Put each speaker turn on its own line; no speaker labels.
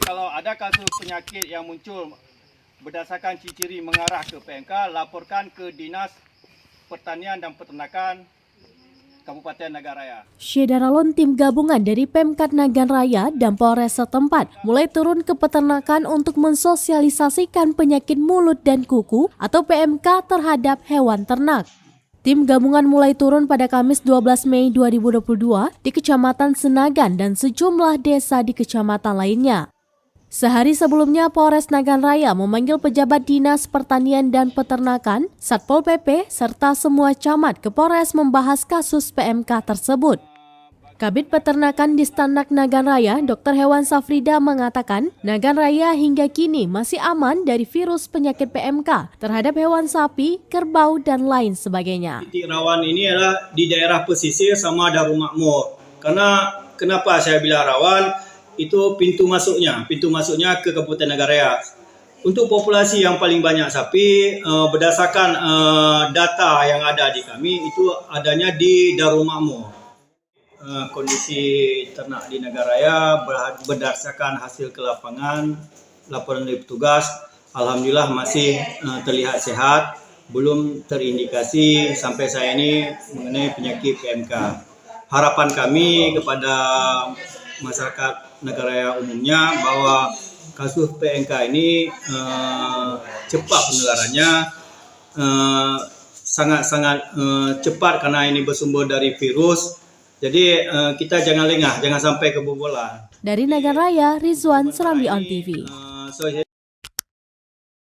Kalau ada kasus penyakit yang muncul berdasarkan ciri-ciri mengarah ke PMK, laporkan ke Dinas Pertanian dan Peternakan Kabupaten Nagan Raya.
Syedaralon tim gabungan dari Pemkat Nagan Raya dan Polres setempat mulai turun ke peternakan untuk mensosialisasikan penyakit mulut dan kuku atau PMK terhadap hewan ternak. Tim gabungan mulai turun pada Kamis 12 Mei 2022 di Kecamatan Senagan dan sejumlah desa di kecamatan lainnya. Sehari sebelumnya, Polres Nagan Raya memanggil pejabat Dinas Pertanian dan Peternakan, Satpol PP, serta semua camat ke Polres membahas kasus PMK tersebut. Kabid Peternakan di Distanak Nagan Raya, Dr. Hewan Safrida mengatakan, Nagan Raya hingga kini masih aman dari virus penyakit PMK terhadap hewan sapi, kerbau, dan lain sebagainya.
Titik rawan ini adalah di daerah pesisir sama Darul Makmur. Karena kenapa saya bilang rawan? Itu pintu masuknya ke Kabupaten Nagan Raya. Untuk populasi yang paling banyak sapi, berdasarkan data yang ada di kami, itu adanya di Darul Makmur. Kondisi ternak di Nagan Raya berdasarkan hasil ke lapangan, laporan dari petugas, alhamdulillah masih terlihat sehat, belum terindikasi sampai saya ini mengenai penyakit PMK. Harapan kami kepada masyarakat Nagan Raya umumnya bahwa kasus PMK ini cepat penularannya, sangat-sangat cepat karena ini bersumber dari virus. Jadi kita jangan lengah, jangan sampai kebobolan.
Dari Nagan Raya, Rizwan Serambi On TV.